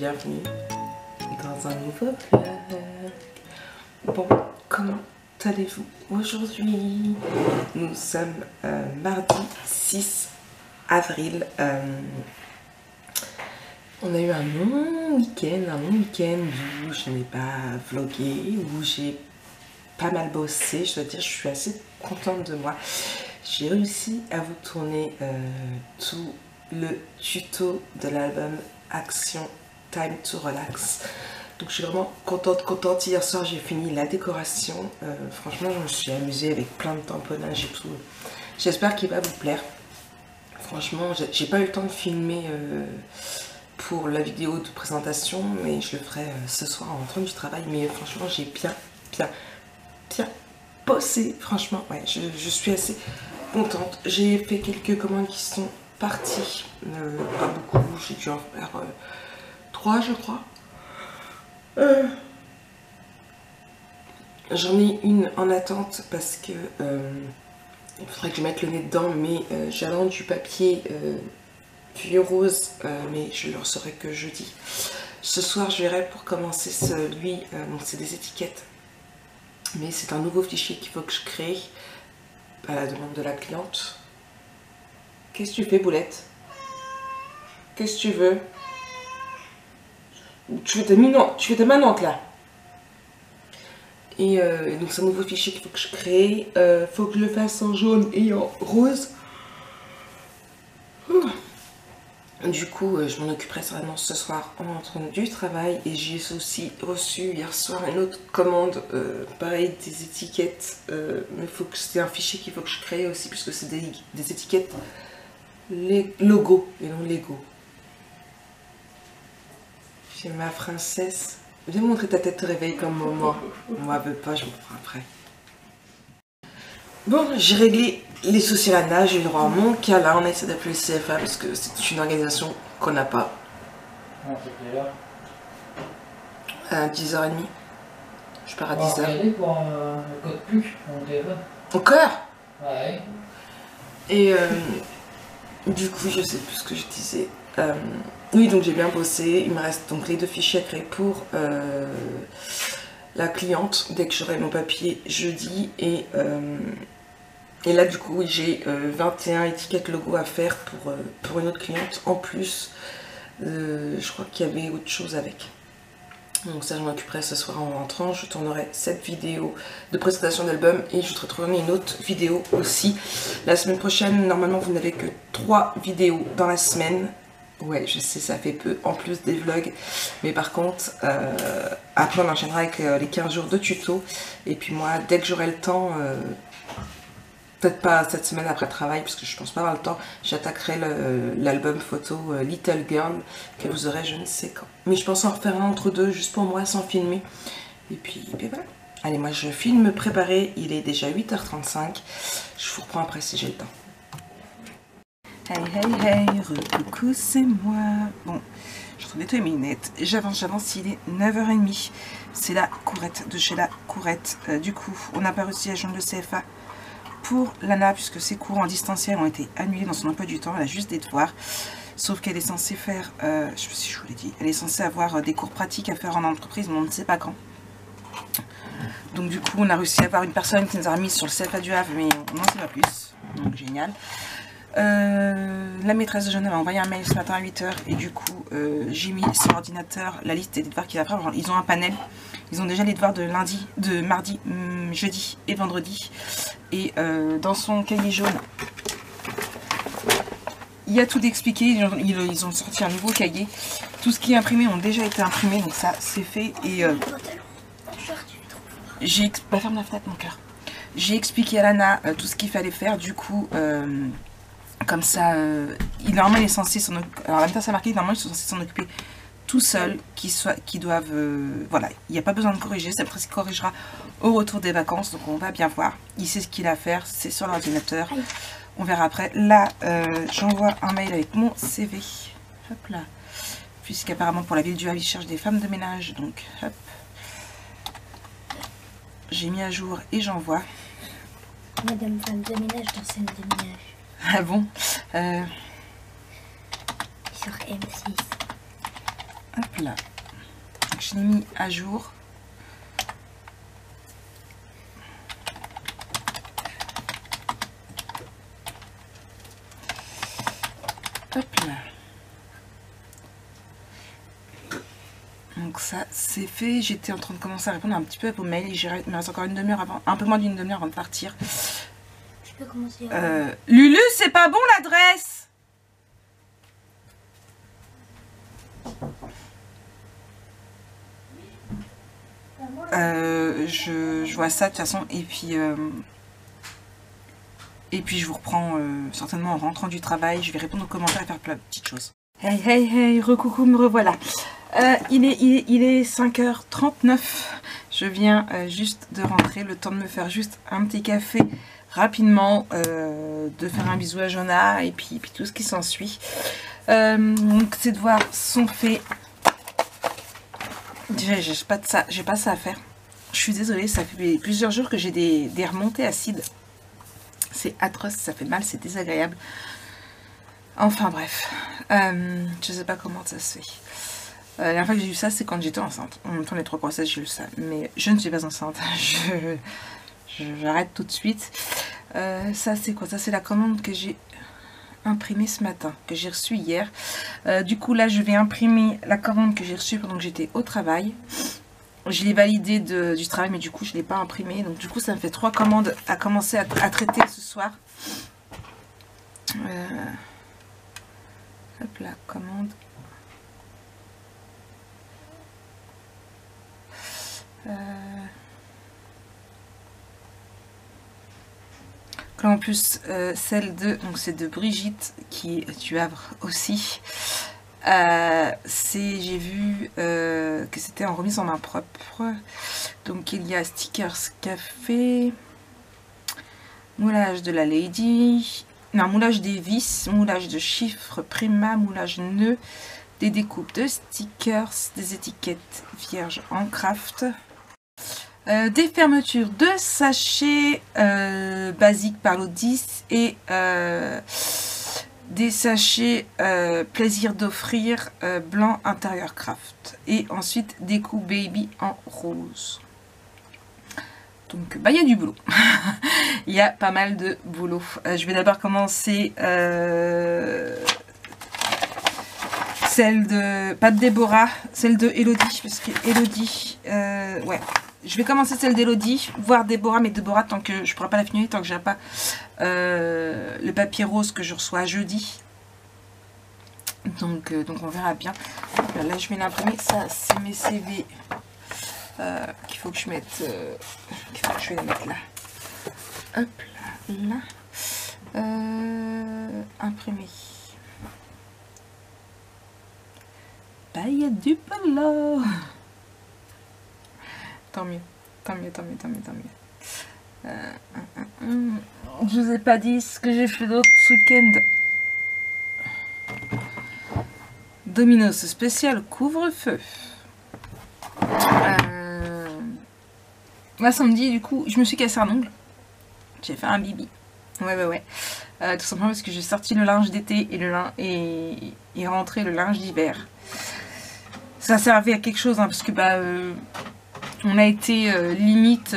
bienvenue dans un nouveau vlog. Bon, comment allez-vous aujourd'hui? Nous sommes mardi 6 avril. On a eu un long week-end où je n'ai pas vlogué, où j'ai pas mal bossé. Je dois dire, je suis assez contente de moi. J'ai réussi à vous tourner tout le tuto de l'album Action Time to Relax. Donc je suis vraiment contente. Hier soir j'ai fini la décoration. Franchement je me suis amusée avec plein de tamponnage et tout. J'espère qu'il va vous plaire. Franchement j'ai pas eu le temps de filmer pour la vidéo de présentation, mais je le ferai ce soir en rentrant du travail. Mais franchement j'ai bien bossé. Franchement ouais, je suis assez contente. J'ai fait quelques commandes qui sont parties, pas beaucoup, j'ai dû en faire 3 je crois. J'en ai une en attente parce que il faudrait que je mette le nez dedans, mais j'attends du papier vieux rose, mais je le recevrai que jeudi. Ce soir je verrai pour commencer celui, donc c'est des étiquettes, mais c'est un nouveau fichier qu'il faut que je crée à la demande de la cliente. Qu'est-ce que tu fais, Boulette? Qu'est-ce que tu veux? Tu fais ta manante là. Et donc c'est un nouveau fichier qu'il faut que je crée. Faut que je le fasse en jaune et en rose. Du coup, je m'en occuperai certainement ce soir en rentrant du travail. Et j'ai aussi reçu hier soir une autre commande, pareil, des étiquettes. Mais c'est un fichier qu'il faut que je crée aussi, puisque c'est des étiquettes les logos et non Lego. J'ai ma princesse. Viens montrer ta tête, te réveille comme moi. Moi, veut pas, je vous prends après. Bon, j'ai réglé les soucis à la nage, j'ai eu droit à mon câlin. On a essayé d'appeler le CFA parce que c'est une organisation qu'on n'a pas. À 10h30. Je pars à 10h. Pour un code PUC, mon téléphone. Encore? Ouais. Et du coup, je sais plus ce que je disais. Oui, donc j'ai bien bossé. Il me reste donc les 2 fichiers à créer pour la cliente dès que j'aurai mon papier jeudi. Et là, du coup, oui, j'ai 21 étiquettes logo à faire pour une autre cliente. En plus, je crois qu'il y avait autre chose avec. Donc ça, je m'occuperai ce soir en rentrant. Je tournerai cette vidéo de présentation d'album et je te retournerai une autre vidéo aussi. La semaine prochaine, normalement, vous n'avez que 3 vidéos dans la semaine. Ouais, je sais, ça fait peu en plus des vlogs. Mais par contre, après, on enchaînera avec les 15 jours de tuto. Et puis moi, dès que j'aurai le temps, peut-être pas cette semaine après le travail, parce que je pense pas avoir le temps, j'attaquerai l'album photo Little Girl, que vous aurez je ne sais quand. Mais je pense en refaire un entre deux, juste pour moi, sans filmer. Et puis voilà. Allez, moi je filme me préparer, il est déjà 8h35. Je vous reprends après si j'ai le temps. Hey, coucou, c'est moi. Bon, je suis en train de nettoyer mes lunettes. J'avance, il est 9h30. C'est la courette de chez la courette. Du coup, on n'a pas réussi à joindre le CFA pour Lana, puisque ses cours en distanciel ont été annulés dans son emploi du temps. Elle a juste des devoirs, sauf qu'elle est censée faire, je sais pas si je vous l'ai dit, elle est censée avoir des cours pratiques à faire en entreprise, mais on ne sait pas quand. Donc du coup, on a réussi à avoir une personne qui nous a remis sur le CFA du Havre, mais on n'en sait pas plus, donc génial. La maîtresse de Genève a envoyé un mail ce matin à 8h, et du coup, j'ai mis sur l'ordinateur la liste des devoirs qu'il va faire. Ils ont un panel. Ils ont déjà les devoirs de mardi, jeudi et vendredi. Et dans son cahier jaune, il y a tout expliqué. Ils ont sorti un nouveau cahier. Tout ce qui est imprimé ont déjà été imprimés. Donc ça, c'est fait. Et ferme la fenêtre, mon cœur. J'ai expliqué à Lana tout ce qu'il fallait faire. Du coup, comme ça, normalement, il est censé s'en occuper. Alors, en même temps, ça a marqué, normalement, ils sont censés s'en occuper tout seul, qui doivent, voilà, il n'y a pas besoin de corriger, c'est après ce qu'il corrigera au retour des vacances, donc on va bien voir. Il sait ce qu'il a à faire, c'est sur l'ordinateur, on verra après. Là, j'envoie un mail avec mon CV, hop là, puisqu'apparemment pour la ville du Havre, ils cherchent des femmes de ménage, donc hop, j'ai mis à jour et j'envoie. Madame femme de ménage dans scène de ménage. Ah bon Sur M6. Hop là. Donc, je l'ai mis à jour. Hop là. Donc ça c'est fait. J'étais en train de commencer à répondre un petit peu à vos mails. Il me reste encore une demi-heure avant, un peu moins d'une demi-heure avant de partir. Je peux commencer. Lulu, c'est pas bon l'adresse. Je vois ça de toute façon et puis je vous reprends certainement en rentrant du travail. Je vais répondre aux commentaires et faire plein de petites choses. Hey hey hey, recoucou, me revoilà. Il est 5h39. Je viens juste de rentrer, le temps de me faire juste un petit café rapidement, de faire un bisou à Jonah et puis tout ce qui s'ensuit. Donc ces devoirs sont faits. Déjà, j'ai pas ça à faire. Je suis désolée, ça fait plusieurs jours que j'ai des remontées acides. C'est atroce, ça fait mal, c'est désagréable. Enfin bref, je sais pas comment ça se fait. La dernière fois que j'ai eu ça, c'est quand j'étais enceinte. En même temps, les 3 grossesses, j'ai eu ça. Mais je ne suis pas enceinte. J'arrête tout de suite. Ça, c'est quoi? Ça, c'est la commande que j'ai imprimée ce matin, que j'ai reçue hier. Du coup, là, je vais imprimer la commande que j'ai reçue pendant que j'étais au travail. Je l'ai validée du travail, mais du coup, je ne l'ai pas imprimée. Donc, du coup, ça me fait 3 commandes à commencer à traiter ce soir. Hop là, commande. En plus, celle de, donc c'est de Brigitte qui est du Havre aussi. J'ai vu que c'était en remise en main propre. Donc il y a stickers café, moulage de la Lady, non, moulage des vis, moulage de chiffres Prima, moulage nœud, des découpes de stickers, des étiquettes vierges en craft. Des fermetures de sachets basiques par lot 10 et des sachets plaisir d'offrir blanc intérieur craft. Et ensuite des coups baby en rose. Donc bah, il y a du boulot. Il y a pas mal de boulot. Je vais d'abord commencer celle de, pas de Déborah, celle de Elodie, parce que Elodie, ouais. Je vais commencer celle d'Elodie, voir Déborah, mais Déborah, tant que je ne pourrai pas la finir, tant que j'ai pas le papier rose que je reçois jeudi. Donc on verra bien. Là, je vais l'imprimer. Ça, c'est mes CV qu'il faut que je mette. Je vais les mettre là. Hop là, là. Imprimer. Bah, il y a du boulot. Tant mieux, tant mieux, tant mieux, tant mieux, tant mieux. Je vous ai pas dit ce que j'ai fait d'autre ce week-end. Domino's spécial couvre-feu. Moi samedi, du coup, je me suis cassé un ongle. J'ai fait un bibi. Ouais. Tout simplement parce que j'ai sorti le linge d'été et rentré le linge d'hiver. Ça servait à quelque chose, hein, parce que bah... on a été limite,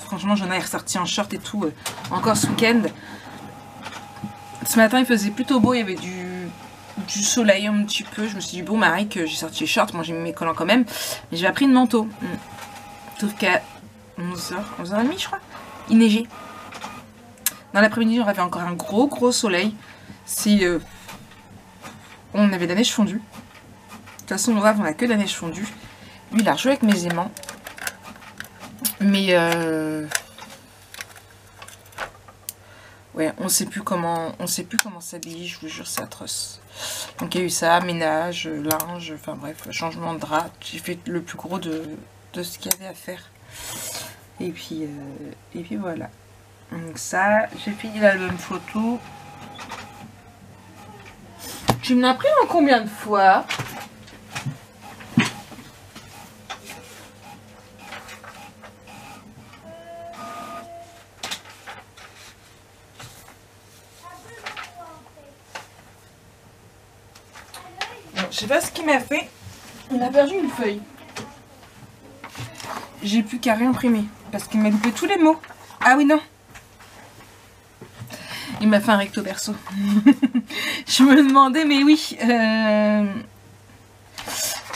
franchement j'en ai ressorti en short et tout, encore ce week-end. Ce matin il faisait plutôt beau, il y avait du soleil un petit peu. Je me suis dit bon Marie que j'ai sorti les shorts, moi j'ai mis mes collants quand même, mais j'ai pris de manteau. Sauf qu'à 11h30 je crois, il neigeait. Dans l'après-midi on avait encore un gros soleil. On avait de la neige fondue. De toute façon au Havre on a que de la neige fondue. Lui, il a rejoué avec mes aimants. Mais ouais, on sait plus comment s'habiller, je vous jure, c'est atroce. Donc il y a eu ça, ménage, linge, enfin bref, changement de drap. J'ai fait le plus gros de ce qu'il y avait à faire. Et puis voilà. Donc ça, j'ai fini l'album photo. Tu me l'as pris en combien de fois ? sais pas ce qu'il m'a fait. On a perdu une feuille. J'ai plus qu'à réimprimer parce qu'il m'a loupé tous les mots. Ah oui, non. Il m'a fait un recto verso. Je me demandais, mais oui.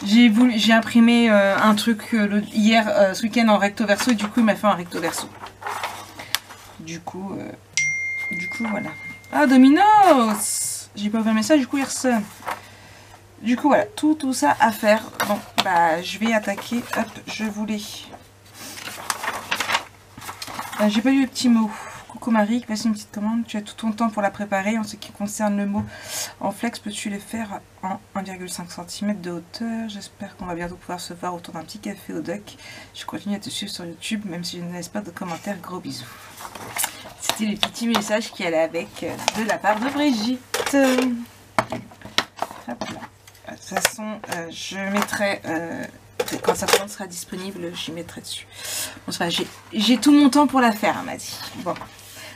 J'ai imprimé un truc hier, ce week-end en recto verso, et du coup, il m'a fait un recto verso. Du coup, voilà. Ah, Domino's! J'ai pas ouvert le message, du coup, il ressonne. Du coup, voilà, tout ça à faire. Bon, bah, je vais attaquer. Hop, je voulais. J'ai pas eu le petit mot. Coucou Marie, voici une petite commande. Tu as tout ton temps pour la préparer. En ce qui concerne le mot en flex, peux-tu les faire en 1,5 cm de hauteur? J'espère qu'on va bientôt pouvoir se voir autour d'un petit café au Duck. Je continue à te suivre sur YouTube, même si je ne laisse pas de commentaires. Gros bisous. C'était le petit message qui allait avec de la part de Brigitte. Hop là. De toute façon, je mettrai... quand sa commande sera disponible, j'y mettrai dessus. Bon, j'ai tout mon temps pour la faire, elle m'a dit. Bon.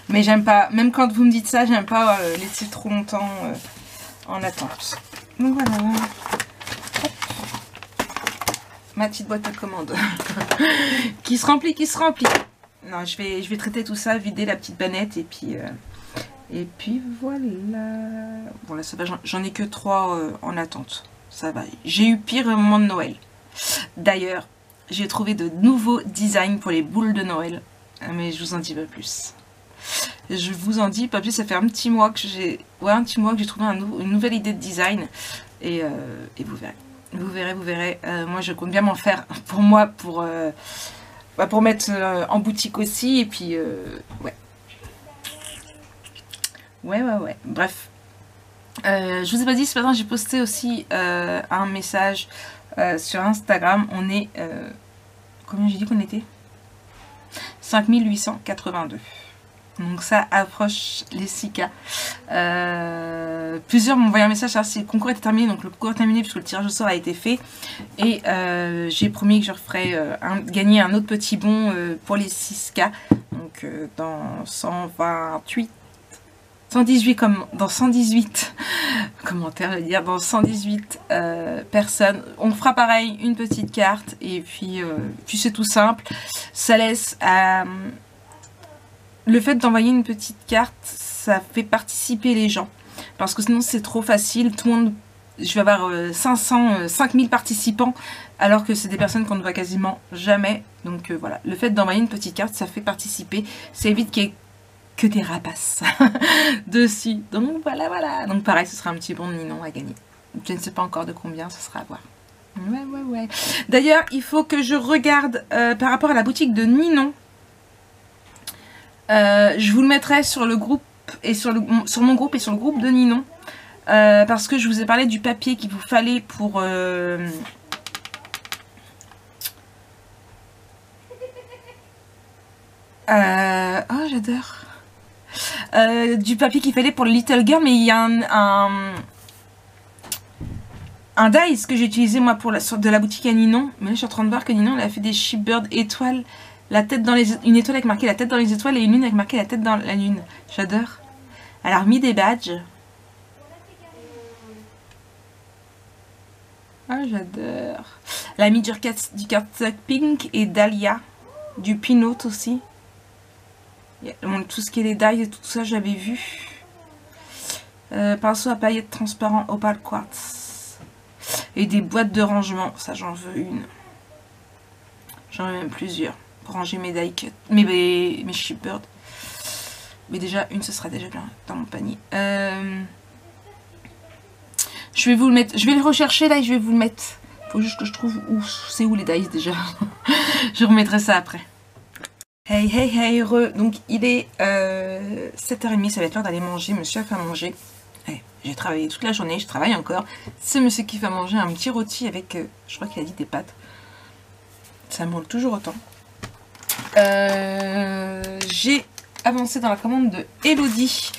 Mais j'aime pas, même quand vous me dites ça, j'aime pas laisser trop longtemps en attente. Donc voilà. Hop. Ma petite boîte à commande. qui se remplit. Non, je vais traiter tout ça, vider la petite banette et puis voilà. Bon là ça va, j'en ai que 3 en attente. Ça va. J'ai eu pire au moment de Noël. D'ailleurs, j'ai trouvé de nouveaux designs pour les boules de Noël. Mais je vous en dis pas plus. Je vous en dis pas plus, ça fait un petit mois que j'ai trouvé une nouvelle idée de design. Et vous verrez. Vous verrez. Moi, je compte bien m'en faire pour moi, pour mettre en boutique aussi. Et puis, ouais. Ouais. Bref. Je vous ai pas dit, ce matin, j'ai posté aussi un message sur Instagram. On est... combien j'ai dit qu'on était? 5882. Donc ça approche les 6K. Plusieurs m'ont envoyé un message si le concours était terminé. Donc le concours est terminé puisque le tirage au sort a été fait. Et j'ai promis que je referai gagner un autre petit bon pour les 6K. Donc dans 128 commentaires, je veux dire, dans 118 personnes. On fera pareil, une petite carte, et puis c'est tout simple. Ça laisse le fait d'envoyer une petite carte, ça fait participer les gens. Parce que sinon c'est trop facile, tout le monde, je vais avoir 5000 participants, alors que c'est des personnes qu'on ne voit quasiment jamais. Donc voilà, le fait d'envoyer une petite carte, ça fait participer, ça évite qu'il y ait que des rapaces dessus. Donc voilà. Donc pareil, ce sera un petit bon de Ninon à gagner. Je ne sais pas encore de combien, ce sera à voir. Ouais. D'ailleurs, il faut que je regarde par rapport à la boutique de Ninon. Je vous le mettrai sur le groupe et sur mon groupe et sur le groupe de Ninon. Parce que je vous ai parlé du papier qu'il vous fallait pour... oh, j'adore. Du papier qu'il fallait pour le Little Girl, mais il y a un dice que j'ai utilisé moi pour de la boutique à Ninon. Mais là je suis en train de voir que Ninon elle a fait des Shipbird étoiles, la tête dans les, une étoile avec marqué la tête dans les étoiles et une lune avec marqué la tête dans la lune. J'adore. Elle a remis des badges. Ah j'adore. Elle a mis du cardstock pink et Dahlia, du Pinot aussi. Tout ce qui est les dies et tout ça j'avais vu. Pinceau à paillettes transparent opal quartz. Et des boîtes de rangement. Ça j'en veux une. J'en ai même plusieurs. Pour ranger mes die cut. Mes Shipbird. Mais déjà une ce sera déjà bien dans mon panier. Je vais vous le mettre. Je vais le rechercher là et je vais vous le mettre. Faut juste que je trouve où c'est où les dice déjà. Je remettrai ça après. Hey, heureux. Donc il est 7h30, ça va être l'heure d'aller manger. Monsieur a fait à manger. J'ai travaillé toute la journée, je travaille encore. C'est monsieur qui fait manger un petit rôti avec, je crois qu'il a dit des pâtes. Ça me manque toujours autant. J'ai avancé dans la commande de Elodie.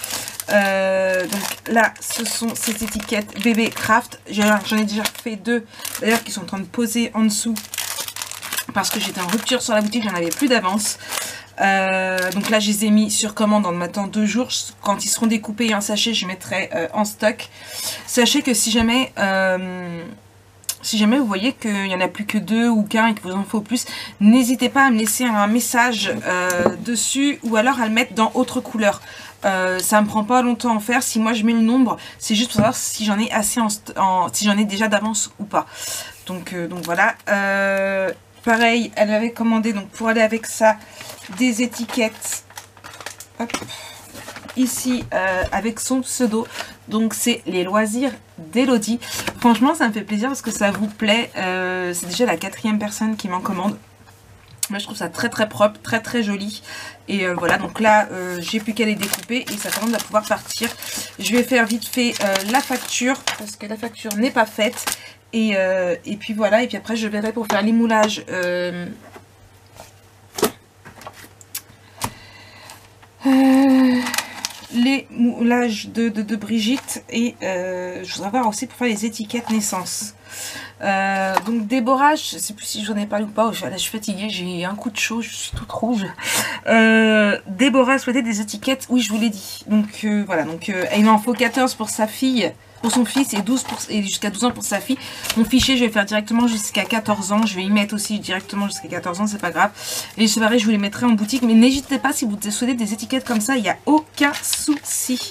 Donc là, ce sont ces étiquettes bébé craft. J'en ai déjà fait 2, d'ailleurs, qui sont en train de poser en dessous. Parce que j'étais en rupture sur la boutique, j'en avais plus d'avance. Donc là je les ai mis sur commande en maintenant 2 jours. Quand ils seront découpés en sachet, je mettrai en stock. Sachez que si jamais vous voyez qu'il n'y en a plus que 2 ou qu'un et qu'il vous en faut plus, n'hésitez pas à me laisser un message dessus ou alors à le mettre dans autre couleur. Ça me prend pas longtemps à en faire. Si moi je mets le nombre, c'est juste pour savoir si j'en ai assez si j'en ai déjà d'avance ou pas. Donc voilà. Pareil, elle avait commandé donc pour aller avec ça des étiquettes. Hop. Ici avec son pseudo. Donc c'est les loisirs d'Elodie. Franchement ça me fait plaisir parce que ça vous plaît. C'est déjà la 4e personne qui m'en commande. Moi je trouve ça très très propre, très très joli. Et voilà, donc là j'ai plus qu'à les découper et ça commence à pouvoir partir. Je vais faire vite fait la facture parce que la facture n'est pas faite. Et puis voilà, et puis après je verrai pour faire les moulages. Les moulages de Brigitte et je voudrais voir aussi pour faire les étiquettes naissance. Donc Déborah, je sais plus si j'en ai parlé ou pas, là, je suis fatiguée, j'ai un coup de chaud, je suis toute rouge. Déborah souhaitait des étiquettes, oui je vous l'ai dit. Donc voilà, donc il en faut 14 pour sa fille, pour son fils et 12 et jusqu'à 12 ans pour sa fille. Mon fichier je vais faire directement jusqu'à 14 ans, je vais y mettre aussi directement jusqu'à 14 ans, c'est pas grave. Et c'est pareil, je vous les mettrai en boutique, mais n'hésitez pas si vous souhaitez des étiquettes comme ça, il n'y a aucun souci.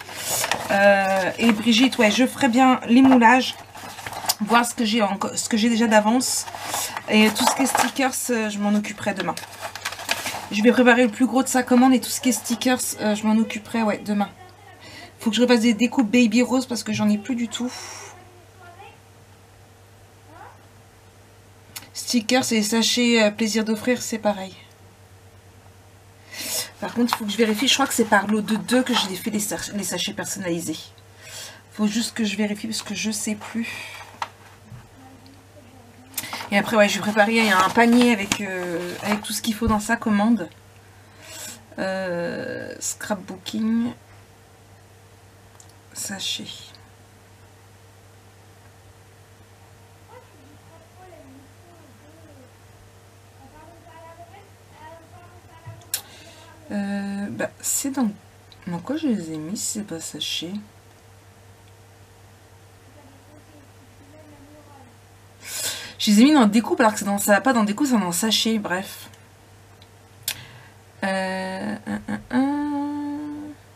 Et Brigitte, ouais, je ferai bien les moulages. Voir ce que j'ai déjà d'avance. Et tout ce qui est stickers, je m'en occuperai demain. Je vais préparer le plus gros de sa commande et tout ce qui est stickers, je m'en occuperai ouais, demain. Faut que je refasse des découpes Baby Rose parce que j'en ai plus du tout. Stickers et sachets plaisir d'offrir, c'est pareil. Par contre, il faut que je vérifie. Je crois que c'est par lot de 2 que j'ai fait les sachets personnalisés. Faut juste que je vérifie parce que je sais plus. Et après, ouais, je vais préparer un panier avec tout ce qu'il faut dans sa commande. Scrapbooking. Sachet. Bah, c'est dans quoi je les ai mis si c'est pas sachet? Je les ai mis dans découpe alors que ça va pas dans découpe, c'est dans sachet, bref.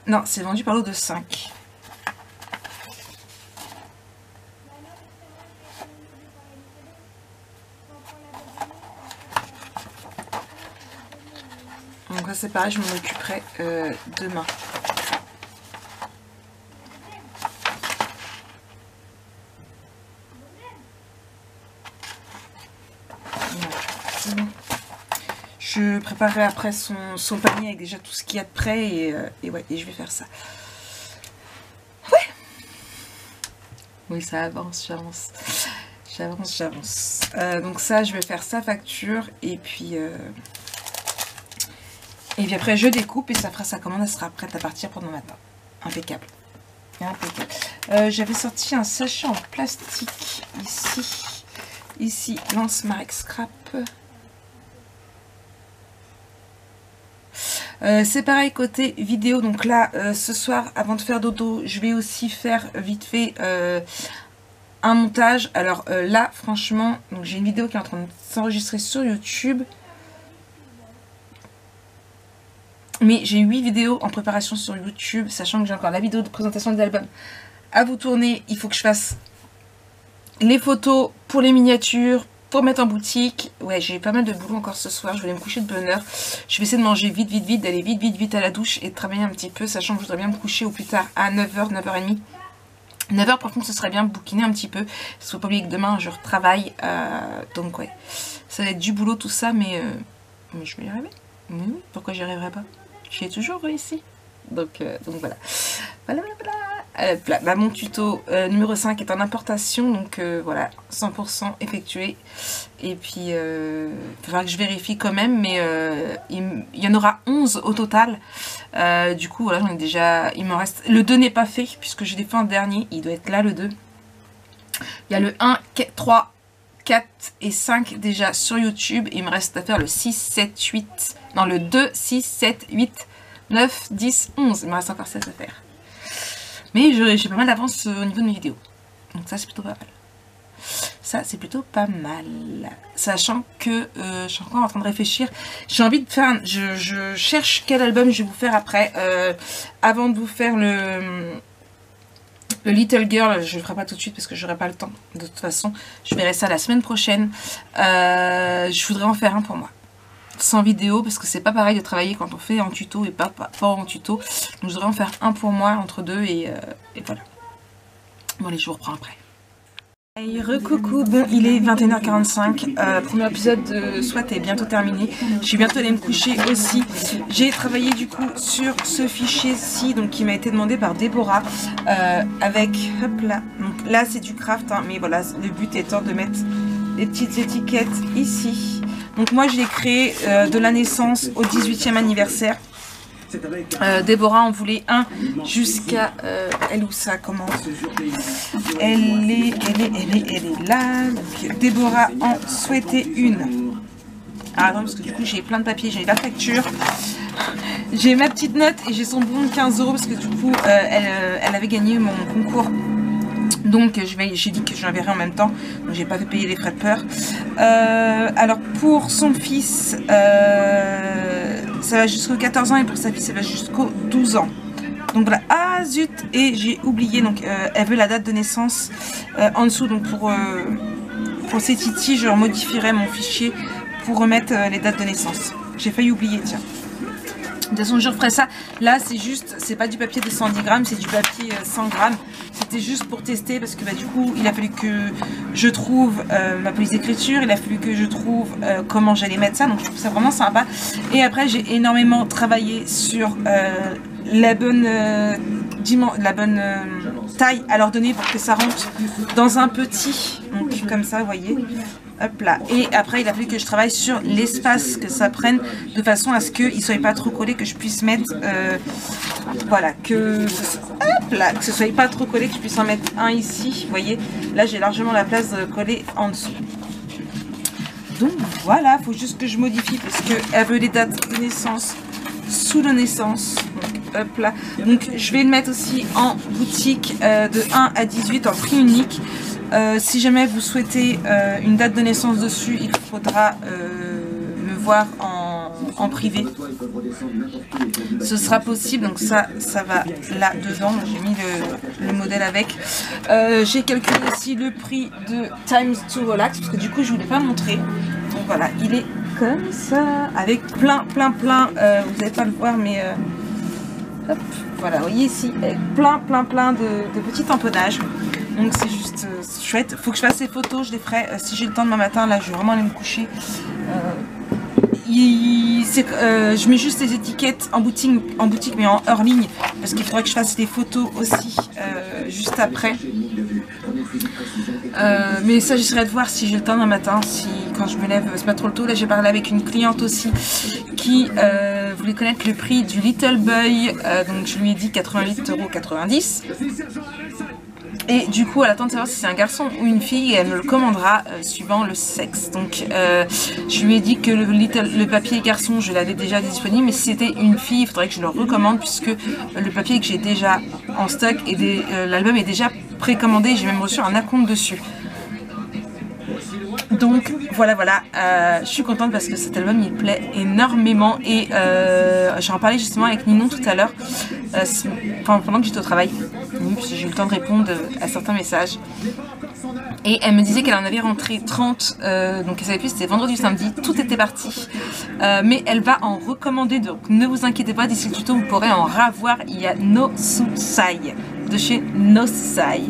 Non, c'est vendu par lot de 5. Donc là c'est pareil, je m'en occuperai demain. Je préparerai après son panier avec déjà tout ce qu'il y a de prêt et ouais, et je vais faire ça. Ouais. Oui, ça avance, j'avance. J'avance. Donc ça, je vais faire sa facture et puis après je découpe et ça fera sa commande, elle sera prête à partir pour demain matin. Impeccable. Impeccable. J'avais sorti un sachet en plastique ici, Lance Marek Scrap. C'est pareil côté vidéo, donc là ce soir avant de faire dodo je vais aussi faire vite fait un montage. Alors là franchement, donc j'ai une vidéo qui est en train de s'enregistrer sur YouTube, mais j'ai 8 vidéos en préparation sur YouTube, sachant que j'ai encore la vidéo de présentation des albums à vous tourner. Il faut que je fasse les photos pour les miniatures, pour mettre en boutique. Ouais, j'ai pas mal de boulot encore ce soir. Je vais aller me coucher de bonne heure. Je vais essayer de manger vite, d'aller vite à la douche et de travailler un petit peu, sachant que je voudrais bien me coucher au plus tard à 9h, 9h30. 9h par contre ce serait bien bouquiner un petit peu. Parce qu'il ne faut pas oublier que demain je retravaille. Donc ouais, ça va être du boulot tout ça, mais je vais y arriver. Mais oui, pourquoi j'y arriverai pas? J'y ai toujours réussi. Donc voilà. Voilà. Mon tuto numéro 5 est en importation, donc voilà, 100% effectué. Et puis il faudra que je vérifie quand même, mais il y en aura 11 au total. Du coup voilà, j'en ai déjà, il m'en reste, le 2 n'est pas fait puisque je l'ai fait en dernier, il doit être là le 2. Il y a le 1, 3, 4 et 5 déjà sur YouTube. Il me reste à faire le 6, 7, 8. Non, le 2, 6, 7, 8, 9, 10, 11. Il me reste encore 7 à faire. Mais j'ai pas mal d'avance au niveau de mes vidéos. Donc ça, c'est plutôt pas mal. Ça, c'est plutôt pas mal. Sachant que je suis encore en train de réfléchir. J'ai envie de faire... Je cherche quel album je vais vous faire après. Avant de vous faire le Little Girl, je le ferai pas tout de suite parce que j'aurai pas le temps. De toute façon, je verrai ça la semaine prochaine. Je voudrais en faire un pour moi. Sans vidéo, parce que c'est pas pareil de travailler quand on fait en tuto et pas en tuto. Donc je voudrais en faire un pour moi entre deux et voilà. Bon allez, je vous reprends après. Hey, recoucou, bon il est 21h45, premier épisode de SWAT est bientôt terminé, je suis bientôt allée me coucher aussi. J'ai travaillé du coup sur ce fichier-ci, donc qui m'a été demandé par Déborah, avec, hop là, donc là c'est du craft, hein, mais voilà, le but étant de mettre des petites étiquettes ici. Donc moi je l'ai créé de la naissance au 18e anniversaire. Déborah en voulait un jusqu'à elle où ça commence. Elle est là. Donc, Déborah en souhaitait une. Ah non, parce que du coup j'ai plein de papiers, j'ai la facture, j'ai ma petite note et j'ai son bon de 15 € parce que du coup elle avait gagné mon concours. Donc j'ai dit que je l'enverrai en même temps, donc j'ai pas fait payer les frais de peur. Alors pour son fils, ça va jusqu'aux 14 ans et pour sa fille ça va jusqu'aux 12 ans. Donc voilà, ah zut, et j'ai oublié, donc elle veut la date de naissance en dessous, donc pour ces titis je modifierai mon fichier pour remettre les dates de naissance. J'ai failli oublier, tiens. De toute façon, je referai ça. Là, c'est juste, c'est pas du papier de 110 grammes, c'est du papier 100 grammes. C'était juste pour tester parce que bah, du coup, il a fallu que je trouve ma police d'écriture, il a fallu que je trouve comment j'allais mettre ça. Donc, je trouve ça vraiment sympa. Et après, j'ai énormément travaillé sur la bonne taille à leur donner pour que ça rentre dans un petit. Donc, comme ça, vous voyez. Hop là. Et après, il a fallu que je travaille sur l'espace que ça prenne de façon à ce qu'ils ne soient pas trop collés, que je puisse mettre. Voilà, que ce soit pas trop collé, que je puisse en mettre un ici. Vous voyez, là, j'ai largement la place de coller en dessous. Donc voilà, il faut juste que je modifie parce qu'elle veut les dates de naissance sous la naissance. Donc, hop là. Donc, je vais le mettre aussi en boutique de 1 à 18 en prix unique. Si jamais vous souhaitez une date de naissance dessus, il faudra me voir en privé. Ce sera possible, donc ça va là dedans. J'ai mis le modèle avec. J'ai calculé aussi le prix de Times to Relax parce que du coup je ne voulais pas montrer. Donc voilà, il est comme ça avec plein. Vous n'allez pas le voir, mais hop, voilà, vous voyez ici avec plein de petits tamponnages. Donc c'est juste chouette. Faut que je fasse ces photos, je les ferai si j'ai le temps demain matin. Là je vais vraiment aller me coucher. Je mets juste les étiquettes en boutique mais en hors ligne parce qu'il faudrait que je fasse des photos aussi juste après. Mais ça j'essaierai de voir si j'ai le temps demain matin, si quand je me lève c'est pas trop le tôt. Là j'ai parlé avec une cliente aussi qui voulait connaître le prix du Little Boy, donc je lui ai dit 88,90 €. Et du coup, elle attend de savoir si c'est un garçon ou une fille et elle me le commandera suivant le sexe. Donc, je lui ai dit que le papier garçon, je l'avais déjà disponible. Mais si c'était une fille, il faudrait que je le recommande puisque le papier que j'ai déjà en stock et l'album est déjà précommandé. J'ai même reçu un acompte dessus. Donc voilà, je suis contente parce que cet album il plaît énormément et j'en parlais justement avec Ninon tout à l'heure, pendant que j'étais au travail, parce que j'ai eu le temps de répondre à certains messages. Et elle me disait qu'elle en avait rentré 30, donc elle savait plus, c'était vendredi ou samedi, tout était parti. Mais elle va en recommander, donc ne vous inquiétez pas, d'ici le tuto vous pourrez en ravoir, il y a No Susai de chez No Susai.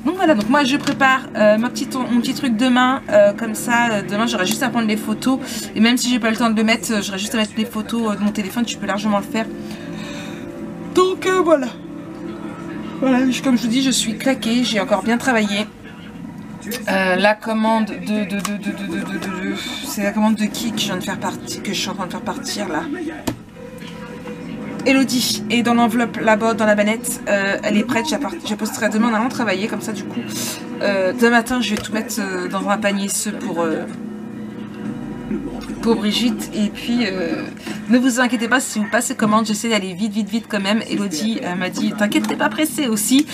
Donc voilà, donc moi je prépare mon petit truc demain, comme ça, demain j'aurai juste à prendre les photos, et même si j'ai pas le temps de le mettre, j'aurai juste à mettre les photos de mon téléphone, tu peux largement le faire. Donc voilà. Voilà, comme je vous dis, je suis claquée, j'ai encore bien travaillé. La commande c'est la commande de qui que je viens de faire partir, que je suis en train de faire partir là. Elodie est dans l'enveloppe là-bas, dans la banette, elle est prête, je la posterai demain en allant travailler, comme ça du coup Demain matin, je vais tout mettre dans un panier, ceux pour Brigitte. Et puis, ne vous inquiétez pas si vous passez commande, j'essaie d'aller vite quand même. Elodie m'a dit, t'inquiète, t'es pas pressée aussi,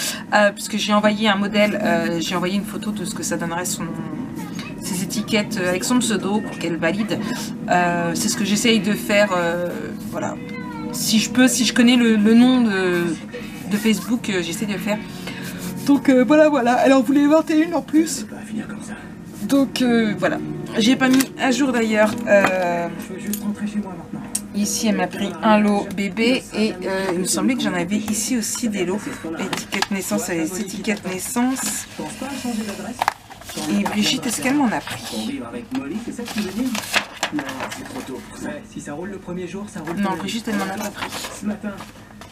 puisque j'ai envoyé un modèle, j'ai envoyé une photo de ce que ça donnerait ses étiquettes avec son pseudo pour qu'elle valide. C'est ce que j'essaye de faire, voilà. Si je peux, si je connais le nom de Facebook, j'essaie de le faire. Donc voilà, elle en voulait 21 en plus. Donc voilà. J'ai pas mis à jour d'ailleurs. Ici, elle m'a pris un lot bébé et il me semblait que j'en avais ici aussi des lots. Étiquette naissance, avec les étiquettes naissance. Et Brigitte, est-ce qu'elle m'en a pris? Non, Brigitte, elle m'en a pas pris.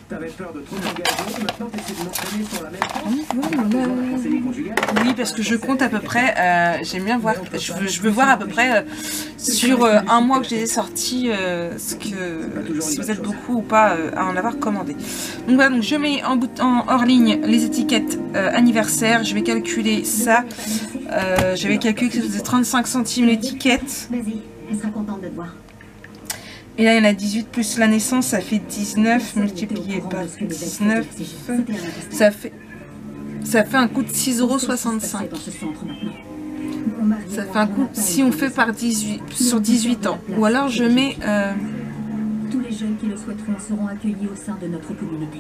T'avais peur de trop t'engager, maintenant t'essaies de m'entraîner sur la même pente. Oui, parce que je compte à peu près, j'aime bien voir, je veux voir à peu près sur un mois que je les ai sortis, si vous êtes beaucoup ou pas à en avoir commandé. Donc voilà, donc je mets en hors ligne les étiquettes anniversaire, je vais calculer ça, j'avais calculé que c'était 35 centimes l'étiquette. Vas-y, elle sera contente de te voir. Et là, il y en a 18 plus la naissance, ça fait 19 multiplié par 19. Ça fait un coût de 6,65 €. Ça fait un coût, si on fait par 18, sur 18 ans. Ou alors je mets... Tous les jeunes qui le souhaiteront seront accueillis au sein de notre communauté.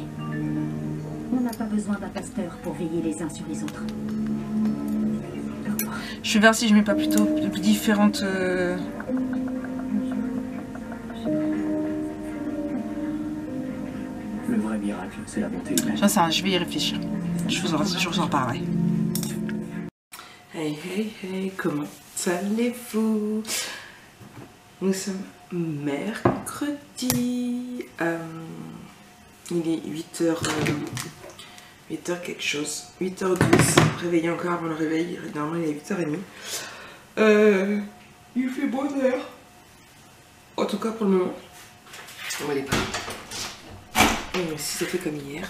On n'a pas besoin d'un pasteur pour veiller les uns sur les autres. Je vais voir si je mets pas plutôt différentes... Le vrai miracle, c'est la bonté humaine. Je vais y réfléchir. Je vous en parlerai. Hey, comment allez-vous? Nous sommes mercredi. Il est 8h, 8h quelque chose. 8h12. Réveillé encore avant le réveil. Normalement, il est 8h30. Il fait bonheur. En tout cas, pour le moment. On va aller pas. Si ça fait comme hier.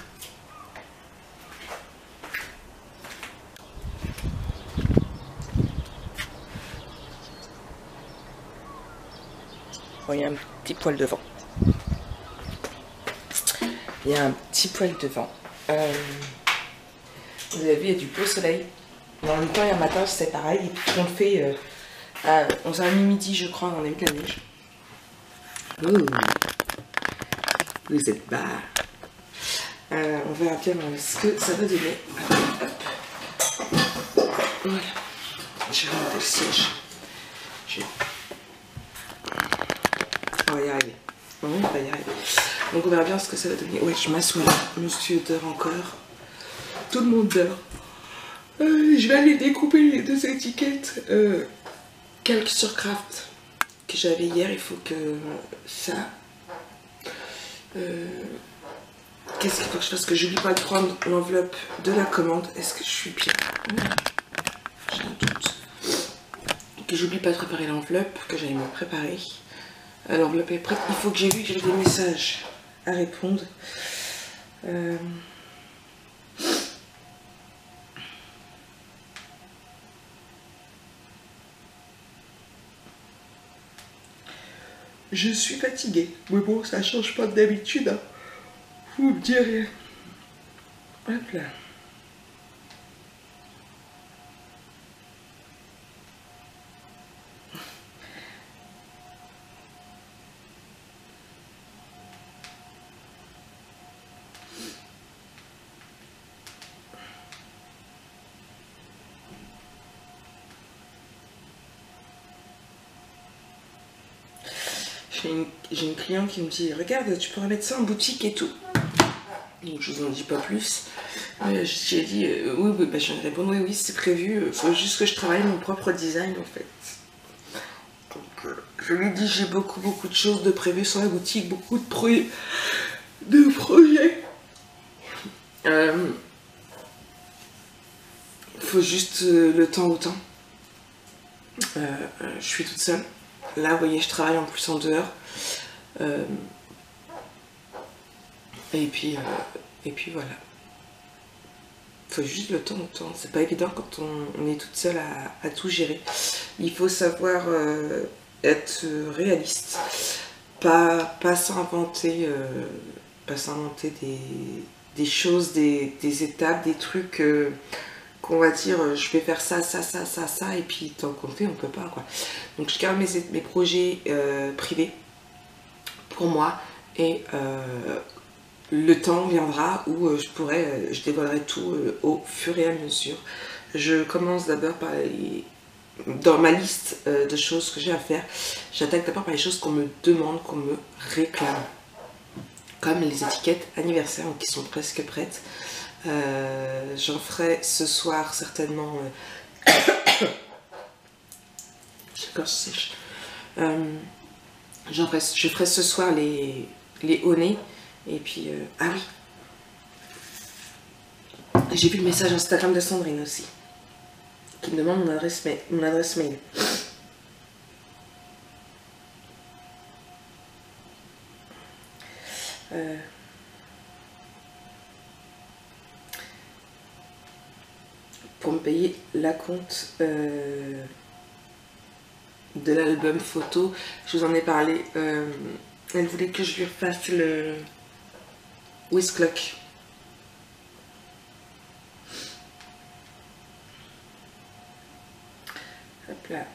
Bon, il y a un petit poil devant. Il y a un petit poil devant. Vous avez vu, il y a du beau soleil. En même temps, il y a un matin, c'est pareil. Et puis, on le fait à 11h30 midi, je crois, on a eu de la neige. Ouh. Vous êtes bas. On verra bien ce que ça va donner. Voilà. J'ai remonté le siège. On va y arriver. On va y arriver. Donc on verra bien ce que ça va donner. Ouais, je m'assois là. Monsieur dort encore. Tout le monde dort. Je vais aller découper les deux étiquettes calque sur craft que j'avais hier. Il faut que ça... qu'est-ce qu'il faut que je fasse? Que j'oublie pas de prendre l'enveloppe de la commande. Est-ce que je suis bien? J'ai un doute. Que j'oublie pas de préparer l'enveloppe, que j'aille me préparer. L'enveloppe est prête. Il faut que j'ai vu que j'avais des messages à répondre. Je suis fatiguée. Mais bon, ça change pas d'habitude. Hein. Vous me direz. Hop là. J'ai une cliente qui me dit, regarde, tu pourrais mettre ça en boutique et tout. Donc je vous en dis pas plus. J'ai dit, oui, bah, je vais répondre, oui, c'est prévu. Il faut juste que je travaille mon propre design en fait. Donc je lui dis, j'ai beaucoup de choses de prévues sur la boutique, beaucoup de projets. Il faut juste le temps au temps. Je suis toute seule. Là, vous voyez, je travaille en plus en dehors. Et puis voilà. faut juste le temps. C'est pas évident quand on est toute seule à tout gérer. Il faut savoir être réaliste, pas s'inventer des choses, des étapes, des trucs qu'on va dire je vais faire ça, et puis tant qu'on le fait, on peut pas quoi. Donc je garde mes projets privés pour moi et le temps viendra où je dévoilerai tout au fur et à mesure. Je commence d'abord par dans ma liste de choses que j'ai à faire, j'attaque d'abord par les choses qu'on me demande, qu'on me réclame. Comme les étiquettes anniversaires qui sont presque prêtes. J'en ferai ce soir certainement. J'ai la gorge sèche. Je ferai ce soir les hauts nez. Et puis, ah oui, j'ai vu le message Instagram de Sandrine aussi, qui me demande mon adresse mail. Pour me payer la compte de l'album photo, je vous en ai parlé. Elle voulait que je lui refasse le Whisklock. Hop là.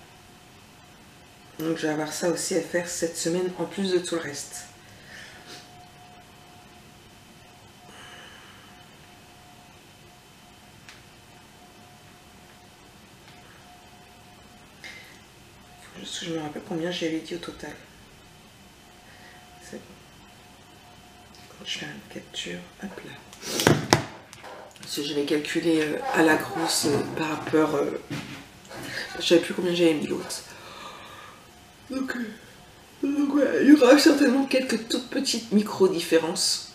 Donc je vais avoir ça aussi à faire cette semaine en plus de tout le reste. Faut juste que je me rappelle combien j'avais dit au total. C'est bon. Je fais une capture, hop là. Parce que j'avais calculé à la grosse par rapport. Je savais plus combien j'avais mis l'autre. Donc ouais, il y aura certainement quelques toutes petites micro-différences.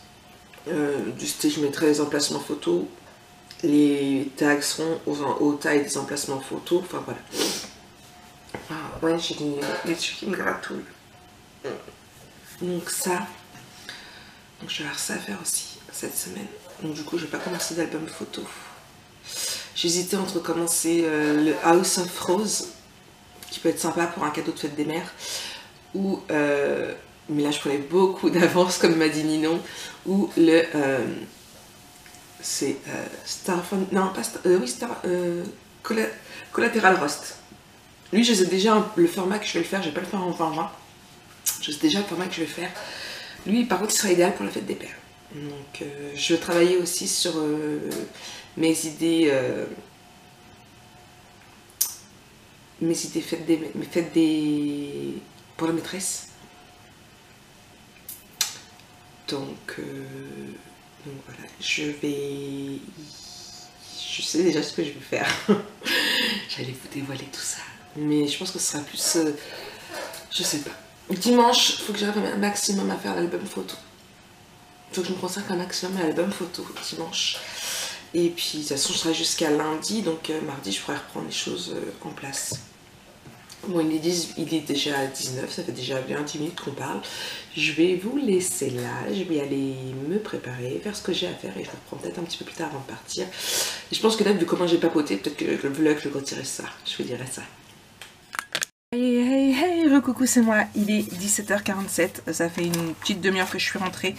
Du style, je mettrai les emplacements photos. Les tags seront aux tailles des emplacements photos. Enfin voilà. Ah, ouais, j'ai des trucs qui me gratouillent. Donc ça. Donc je vais avoir ça à faire aussi cette semaine. Donc du coup je vais pas commencer d'album photo. J'hésitais entre commencer le House of Rose, qui peut être sympa pour un cadeau de fête des mères, ou mais là je prenais beaucoup d'avance comme m'a dit Ninon, ou le c'est Starfun, non pas Star, oui Star, Collateral Rust. Lui je sais déjà le format que je vais le faire, je vais pas le faire en 20-20. Je sais déjà le format que je vais faire. Lui, par contre, il sera idéal pour la fête des pères. Donc, je vais travailler aussi sur mes idées faites pour la maîtresse. Donc voilà, je sais déjà ce que je vais faire. J'allais vous dévoiler tout ça. Mais je pense que ce sera plus... je sais pas. Dimanche, il faut que j'arrive un maximum à faire l'album photo. Il faut que je me consacre un maximum à l'album photo dimanche. Et puis, de toute façon, je serai jusqu'à lundi. Donc, mardi, je pourrai reprendre les choses en place. Bon, il est déjà 19, ça fait déjà bien 10 minutes qu'on parle. Je vais vous laisser là. Je vais aller me préparer, faire ce que j'ai à faire. Et je vous reprends peut-être un petit peu plus tard avant de partir. Et je pense que là, vu comment j'ai papoté, peut-être que le vlog, je retirerai ça. Je vous dirai ça. Hey, recoucou, c'est moi, il est 17h47, ça fait une petite demi-heure que je suis rentrée.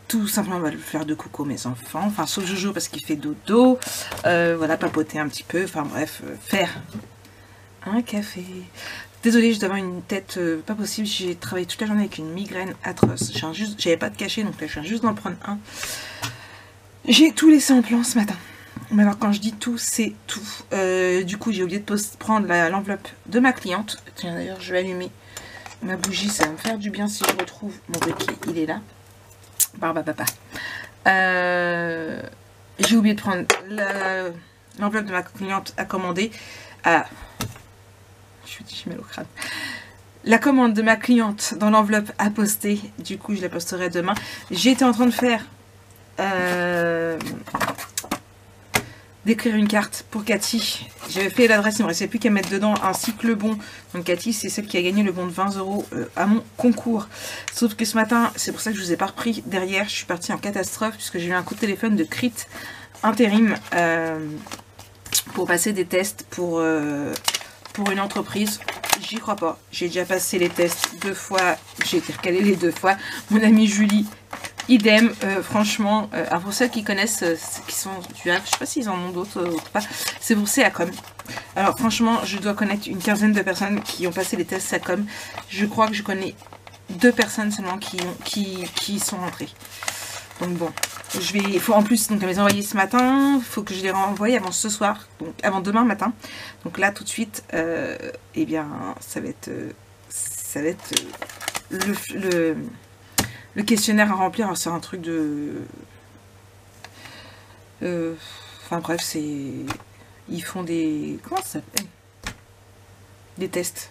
Tout simplement, on va le faire de coucou mes enfants, enfin sauf Jojo parce qu'il fait dodo, voilà, papoter un petit peu, enfin bref, faire un café. Désolée, je dois avoir une tête pas possible, j'ai travaillé toute la journée avec une migraine atroce, j'avais pas de cachet, donc là je viens juste d'en prendre un. J'ai tout laissé en plan ce matin. Mais alors quand je dis tout, c'est tout. Du coup j'ai oublié de prendre l'enveloppe de ma cliente. Tiens d'ailleurs je vais allumer ma bougie, ça va me faire du bien si je retrouve mon briquet, il est là. Papa. J'ai oublié de prendre l'enveloppe de ma cliente à commander. J'ai mal au crâne. La commande de ma cliente dans l'enveloppe à poster. Du coup je la posterai demain. J'étais en train de faire... d'écrire une carte pour Cathy. J'avais fait l'adresse, il ne me restait plus qu'à mettre dedans ainsi que le bon. Donc Cathy, c'est celle qui a gagné le bon de 20 € à mon concours. Sauf que ce matin, c'est pour ça que je ne vous ai pas repris derrière. Je suis partie en catastrophe puisque j'ai eu un coup de téléphone de Crit intérim pour passer des tests pour une entreprise. J'y crois pas. J'ai déjà passé les tests 2 fois. J'ai été recalée les 2 fois. Mon amie Julie, idem. Franchement, pour ceux qui connaissent, qui sont du Havre, je sais pas s'ils en ont d'autres ou pas, c'est pour CACOM. Alors franchement, je dois connaître une quinzaine de personnes qui ont passé les tests CACOM. Je crois que je connais 2 personnes seulement qui sont rentrées. Donc bon, il faut en plus donc les envoyer ce matin, il faut que je les renvoie avant ce soir, donc avant demain matin. Donc là tout de suite, eh bien ça va être le questionnaire à remplir. C'est un truc de, enfin bref, c'est, ils font des, comment ça s'appelle, des tests.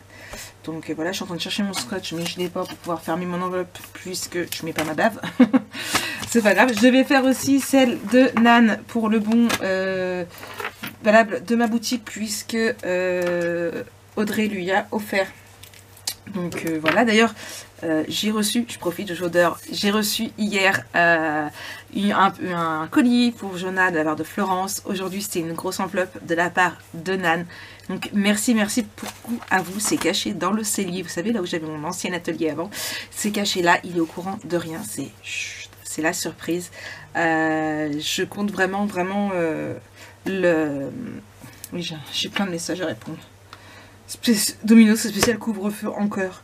Donc voilà, je suis en train de chercher mon scotch, mais je n'ai pas pour pouvoir fermer mon enveloppe puisque je mets pas ma bave. C'est pas grave. Je vais faire aussi celle de Nan pour le bon valable de ma boutique puisque Audrey lui a offert. Donc voilà, d'ailleurs j'ai reçu, je profite de l'odeur, j'ai reçu hier un colis pour Jonah de la part de Florence. Aujourd'hui c'était une grosse enveloppe de la part de Nan. Donc merci beaucoup à vous. C'est caché dans le cellier, vous savez là où j'avais mon ancien atelier avant. C'est caché là, il est au courant de rien, c'est la surprise. Je compte vraiment oui, j'ai plein de messages à répondre. Domino, ce spécial couvre-feu encore.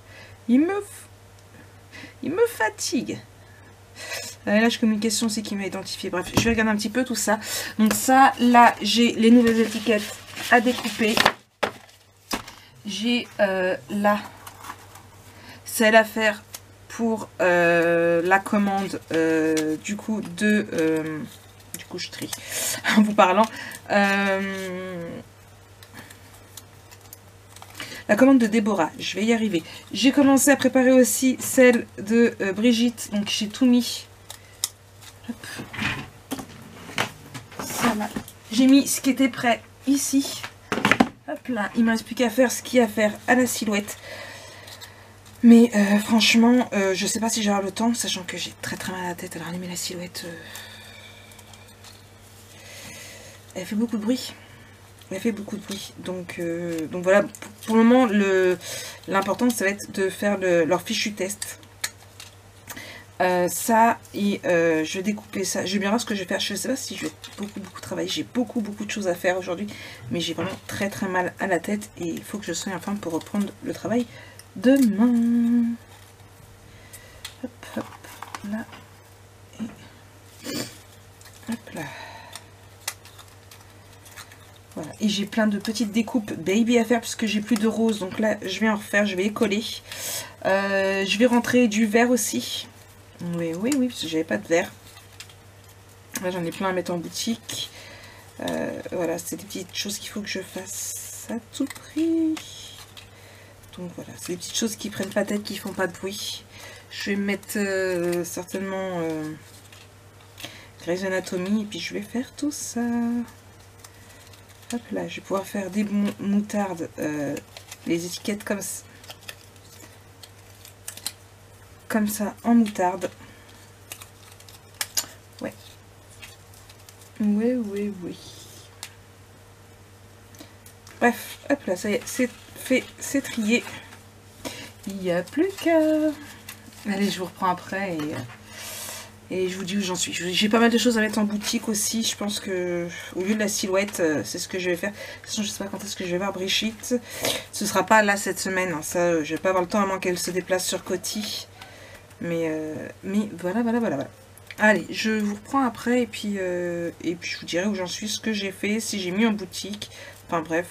Il me fatigue. Là, communication, c'est qui m'a identifié. Bref, je vais regarder un petit peu tout ça. Donc ça, là, j'ai les nouvelles étiquettes à découper. J'ai là, celle à faire pour la commande du coup de... du coup, je trie en vous parlant. La commande de Déborah, je vais y arriver. J'ai commencé à préparer aussi celle de Brigitte, donc chez Toumi. J'ai mis ce qui était prêt ici. Hop là, il ne me reste plus qu'à faire ce qu'il y a à faire à la silhouette. Mais franchement, je sais pas si j'aurai le temps, sachant que j'ai très mal à la tête. Alors allumer la silhouette, elle fait beaucoup de bruit. Elle fait beaucoup de bruit. Donc voilà, pour le moment, l'important, ça va être de faire leur fichu test. Ça, et je vais découper ça. Je vais bien voir ce que je vais faire. Je sais pas si je vais beaucoup travailler. J'ai beaucoup de choses à faire aujourd'hui. Mais j'ai vraiment très mal à la tête. Et il faut que je sois en forme pour reprendre le travail demain. Hop, là. Et hop là. Voilà, et j'ai plein de petites découpes baby à faire puisque j'ai plus de rose. Donc là, je vais en refaire, je vais écoller. Je vais rentrer du vert aussi. Oui, parce que j'avais pas de vert. Là, j'en ai plein à mettre en boutique. Voilà, c'est des petites choses qu'il faut que je fasse à tout prix. Donc voilà, c'est des petites choses qui prennent pas tête, qui font pas de bruit. Je vais mettre certainement Grey's Anatomy et puis je vais faire tout ça. Hop là, je vais pouvoir faire des moutardes, les étiquettes comme ça. Comme ça, en moutarde. Ouais. Oui. Bref, hop là, ça y est, c'est fait, c'est trié. Il n'y a plus qu'à... Allez, je vous reprends après et je vous dis où j'en suis. J'ai pas mal de choses à mettre en boutique aussi. Je pense que au lieu de la silhouette, c'est ce que je vais faire. De toute façon, je sais pas quand est-ce que je vais voir Brigitte. Ce sera pas là cette semaine. Hein. Ça, je vais pas avoir le temps à moins qu'elle se déplace sur Coty. Mais voilà. Allez, je vous reprends après et puis je vous dirai où j'en suis, ce que j'ai fait, si j'ai mis en boutique. Enfin bref,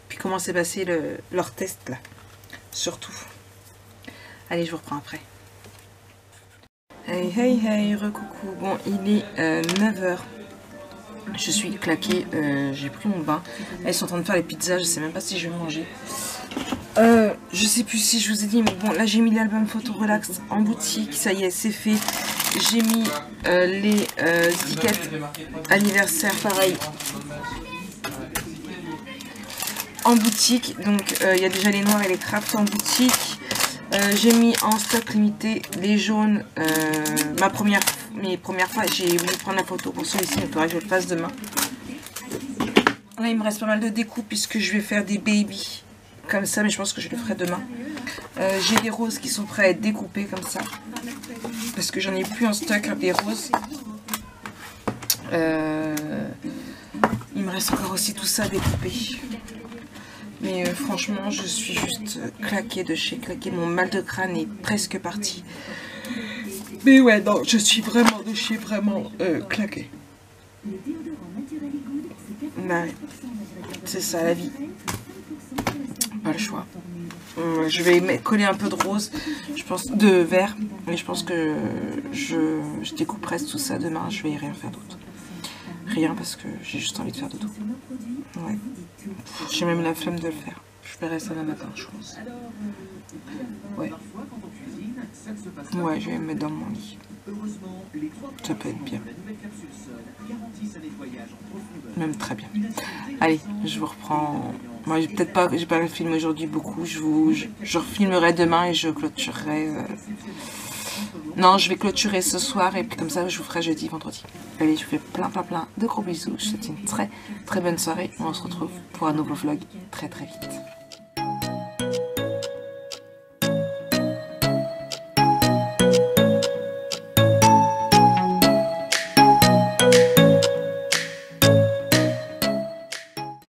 puis comment s'est passé leur test là. Surtout. Allez, je vous reprends après. Hey, recoucou. Bon, il est 9h. Je suis claquée, j'ai pris mon bain. Elles sont en train de faire les pizzas, je sais même pas si je vais manger. Je sais plus si je vous ai dit, mais bon, là j'ai mis l'album photo relax en boutique. Ça y est, c'est fait. J'ai mis les étiquettes anniversaire, pareil, en boutique. Donc il y a déjà les noirs et les crafts en boutique. J'ai mis en stock limité les jaunes. Mes premières fois, j'ai oublié de prendre la photo pour celui-ci, il faudra que je le fasse demain. Là il me reste pas mal de découpes puisque je vais faire des baby comme ça, mais je pense que je le ferai demain. J'ai des roses qui sont prêts à être découpées comme ça parce que j'en ai plus en stock des roses. Il me reste encore aussi tout ça à découper. Mais franchement, je suis juste claquée de chez claquée. Mon mal de crâne est presque parti. Mais ouais, non, je suis vraiment de chez vraiment claquée. Ouais, c'est ça la vie. Pas le choix. Je vais coller un peu de rose, je pense, de vert. Mais je pense que je découperai tout ça demain. Je vais rien faire d'autre. Rien parce que j'ai juste envie de faire dodo. Ouais. J'ai même la flemme de le faire. Je verrai ça demain matin, je pense. Ouais. Ouais, je vais me mettre dans mon lit. Ça peut être bien. Même très bien. Allez, je vous reprends. Moi, j'ai pas filmé aujourd'hui beaucoup. Je refilmerai demain et je clôturerai. Non, je vais clôturer ce soir et puis comme ça, je vous ferai jeudi, vendredi. Allez, je vous fais plein de gros bisous. Je vous souhaite une très bonne soirée. On se retrouve pour un nouveau vlog très vite.